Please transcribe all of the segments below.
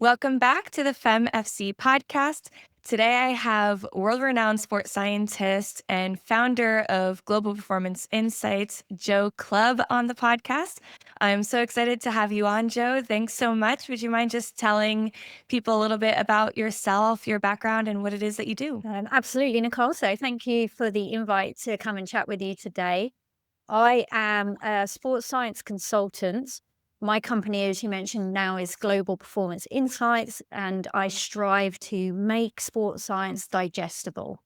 Welcome back to the Femme FC Podcast. Today I have world-renowned sports scientist and founder of Global Performance Insights, Jo Clubb, on the podcast. I'm so excited to have you on, Jo. Thanks so much. Would you mind just telling people a little bit about yourself, your background, and what it is that you do? Absolutely, Nicole. So thank you for the invite to come and chat with you today. I am a sports science consultant. My company, as you mentioned now, is Global Performance Insights, and I strive to make sports science digestible,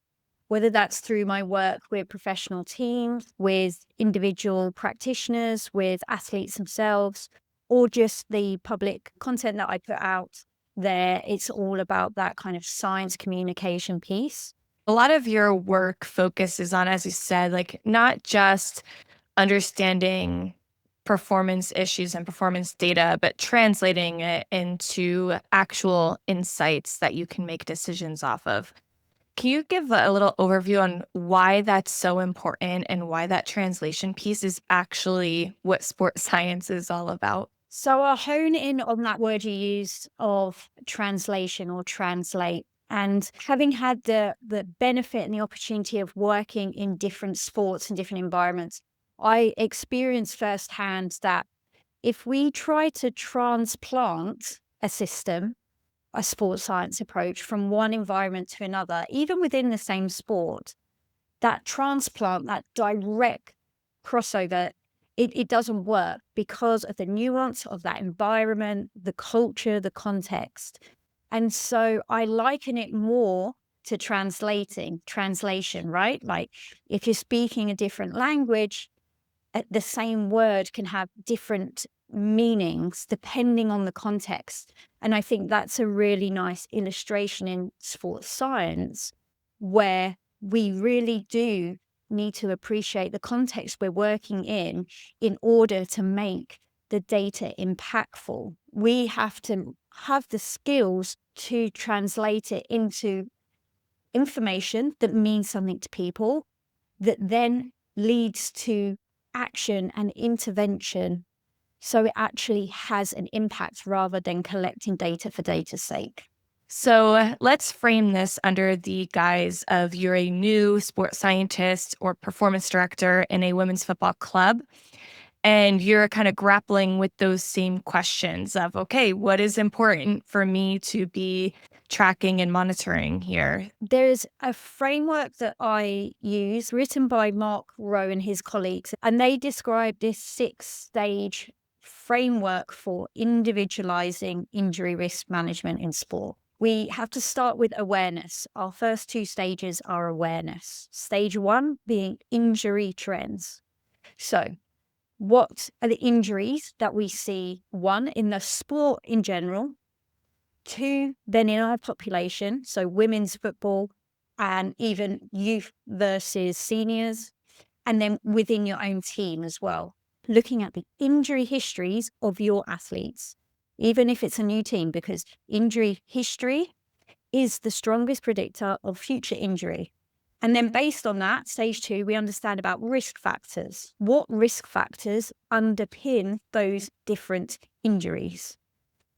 whether that's through my work with professional teams, with individual practitioners, with athletes themselves, or just the public content that I put out there. It's all about that kind of science communication piece. A lot of your work focuses on, as you said, like not just understanding performance issues and performance data, but translating it into actual insights that you can make decisions off of. Can you give a little overview on why that's so important and why that translation piece is actually what sports science is all about? So I'll hone in on that word you used of translation or translate. And having had the benefit and the opportunity of working in different sports and different environments, I experienced firsthand that if we try to transplant a system, a sports science approach from one environment to another, even within the same sport, that transplant, that direct crossover, it doesn't work because of the nuance of that environment, the culture, the context. And so I liken it more to translation, right? Like if you're speaking a different language, the same word can have different meanings depending on the context. And I think that's a really nice illustration in sports science where we really do need to appreciate the context we're working in order to make the data impactful. We have to have the skills to translate it into information that means something to people, that then leads to action and intervention, so it actually has an impact rather than collecting data for data's sake. So let's frame this under the guise of you're a new sports scientist or performance director in a women's football club, and you're kind of grappling with those same questions of, okay, what is important for me to be tracking and monitoring here? There's a framework that I use written by Mark Rowe and his colleagues, and they describe this 6-stage framework for individualizing injury risk management in sport. We have to start with awareness. Our first 2 stages are awareness. Stage 1 being injury trends. So, what are the injuries that we see, 1, in the sport in general, 2, then in our population, so women's football and even youth versus seniors, and then within your own team as well. Looking at the injury histories of your athletes, even if it's a new team, because injury history is the strongest predictor of future injury. And then based on that, stage 2, we understand about risk factors. What risk factors underpin those different injuries?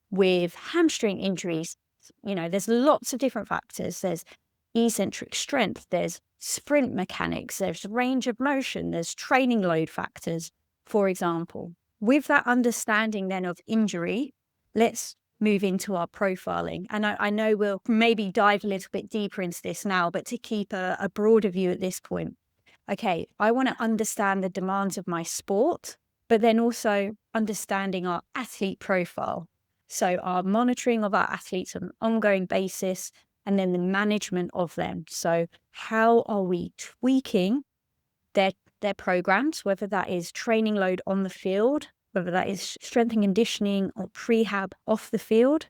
With hamstring injuries, there's lots of different factors. There's eccentric strength, there's sprint mechanics, there's range of motion, there's training load factors, for example. With that understanding then of injury, let's move into our profiling. And I know we'll maybe dive a little bit deeper into this now, but to keep a broader view at this point. Okay, I want to understand the demands of my sport, but then also understanding our athlete profile. So our monitoring of our athletes on an ongoing basis, and then the management of them. So how are we tweaking their programs, whether that is training load on the field, whether that is strength and conditioning or prehab off the field,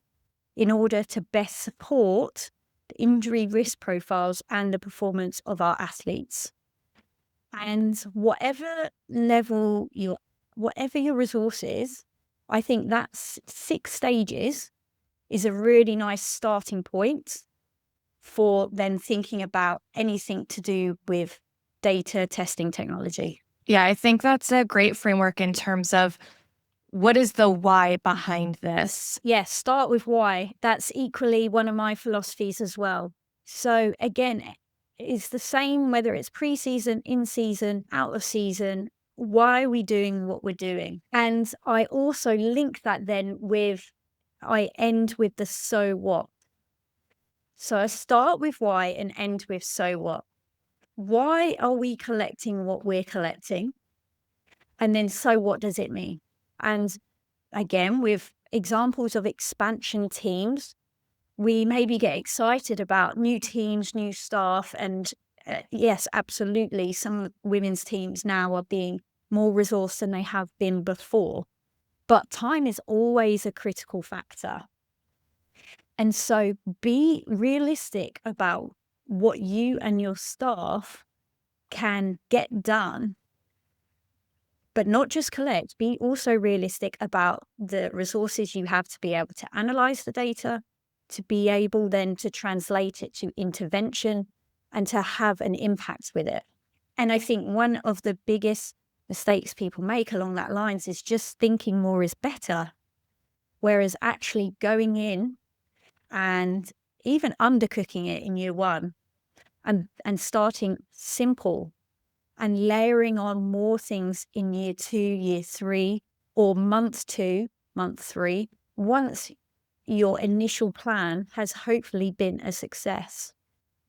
in order to best support the injury risk profiles and the performance of our athletes. And whatever your resource is, I think that's 6 stages is a really nice starting point for then thinking about anything to do with data testing technology. Yeah, I think that's a great framework in terms of what is the why behind this? Yes, start with why. That's equally one of my philosophies as well. So again, it's the same whether it's pre-season, in season, out of season. Why are we doing what we're doing? And I also link that then with, I end with the so what. So I start with why and end with so what. Why are we collecting what we're collecting? And then so what does it mean? And again, with examples of expansion teams, we maybe get excited about new teams, new staff, and yes, absolutely, some women's teams now are being more resourced than they have been before. But time is always a critical factor. And so be realistic about what you and your staff can get done, but not just collect. Be also realistic about the resources you have to be able to analyze the data, to be able then to translate it to intervention and to have an impact with it. And I think one of the biggest mistakes people make along that lines is just thinking more is better, whereas actually going in and even undercooking it in year one and starting simple and layering on more things in year 2, year 3, or month 2, month 3, once your initial plan has hopefully been a success.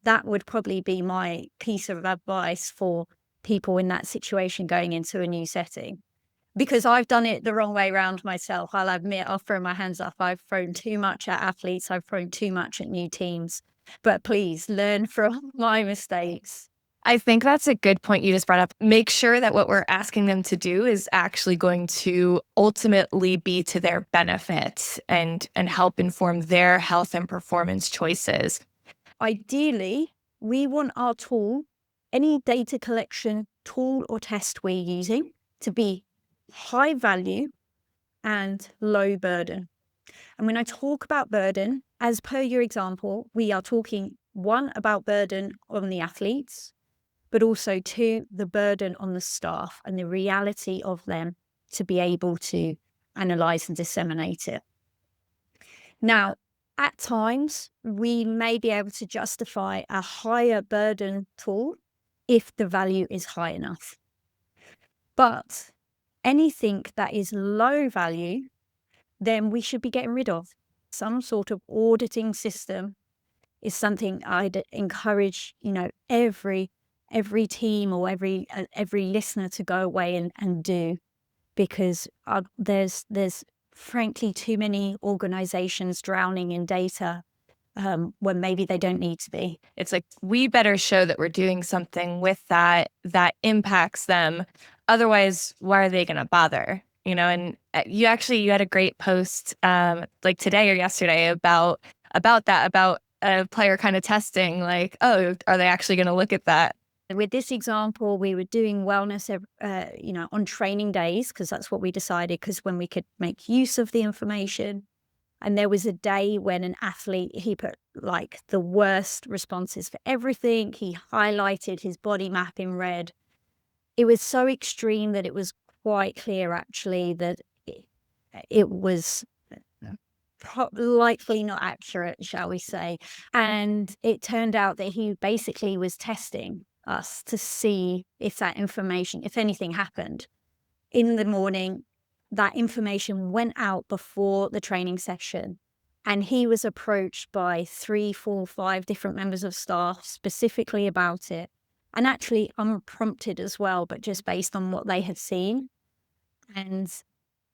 That would probably be my piece of advice for people in that situation going into a new setting. Because I've done it the wrong way around myself. I'll admit, I'll throw my hands up. I've thrown too much at athletes. I've thrown too much at new teams. But please learn from my mistakes. I think that's a good point you just brought up. Make sure that what we're asking them to do is actually going to ultimately be to their benefit and help inform their health and performance choices. Ideally, we want our tool, any data collection tool or test we're using, to be high value and low burden. And when I talk about burden, as per your example, we are talking, 1, about burden on the athletes, but also 2, the burden on the staff and the reality of them to be able to analyze and disseminate it. Now, at times, we may be able to justify a higher burden tool if the value is high enough. But anything that is low value, then we should be getting rid of. Some sort of auditing system is something I'd encourage, every team or every listener to go away and do, because there's frankly too many organizations drowning in data when maybe they don't need to be. It's like, we better show that we're doing something with that impacts them. Otherwise, why are they going to bother? And you had a great post like today or yesterday about a player kind of testing, like, oh, are they actually going to look at that? With this example, we were doing wellness, on training days, because that's what we decided, because when we could make use of the information. And there was a day when an athlete, he put like the worst responses for everything. He highlighted his body map in red. It was so extreme that it was quite clear, actually, that it was likely not accurate, shall we say. And it turned out that he basically was testing us to see if that information, if anything happened. In the morning, that information went out before the training session, and he was approached by 3, 4, 5 different members of staff specifically about it, and actually unprompted as well, but just based on what they had seen. And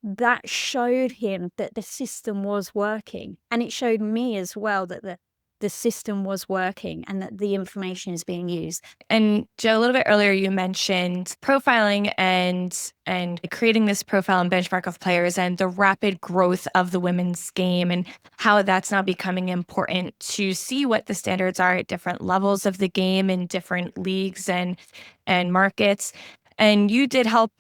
that showed him that the system was working, and it showed me as well that the system was working and that the information is being used. And Jo, a little bit earlier, you mentioned profiling and creating this profile and benchmark of players and the rapid growth of the women's game and how that's now becoming important to see what the standards are at different levels of the game in different leagues and markets. And you did help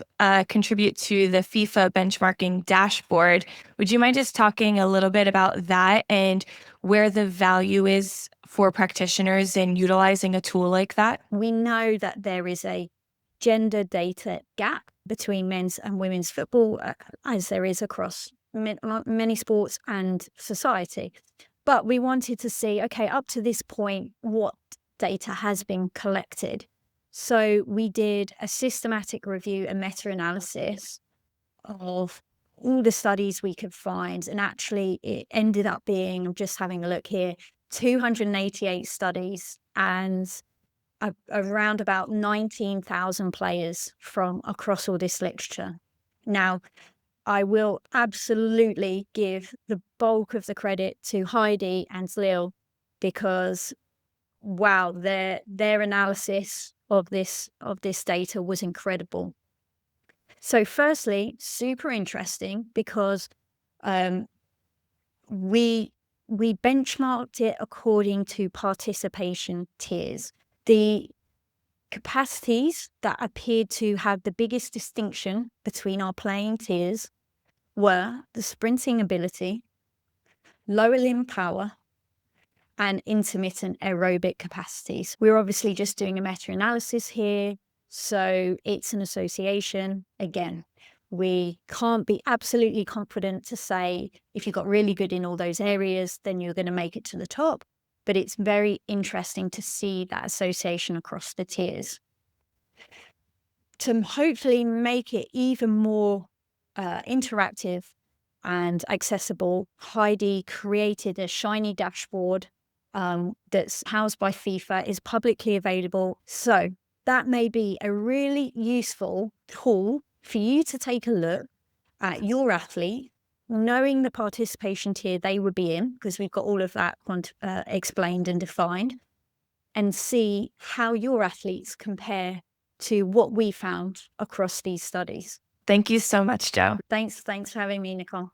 contribute to the FIFA benchmarking dashboard. Would you mind just talking a little bit about that and where the value is for practitioners in utilizing a tool like that? We know that there is a gender data gap between men's and women's football, as there is across many sports and society. But we wanted to see, okay, up to this point, what data has been collected. So we did a systematic review and meta-analysis of all the studies we could find. And actually, it ended up being, I'm just having a look here, 288 studies and around about 19,000 players from across all this literature. Now, I will absolutely give the bulk of the credit to Heidi and Lil because, wow, their analysis of this data was incredible. So, firstly, super interesting because we benchmarked it according to participation tiers. The capacities that appeared to have the biggest distinction between our playing tiers were the sprinting ability, lower limb power, and intermittent aerobic capacities. We're obviously just doing a meta-analysis here, so it's an association. Again, we can't be absolutely confident to say if you got really good in all those areas, then you're going to make it to the top. But it's very interesting to see that association across the tiers. To hopefully make it even more interactive and accessible, Heidi created a shiny dashboard that's housed by FIFA, is publicly available. So that may be a really useful tool for you to take a look at your athlete, knowing the participation tier they would be in, because we've got all of that explained and defined, and see how your athletes compare to what we found across these studies. Thank you so much, Jo. Thanks for having me, Nicole.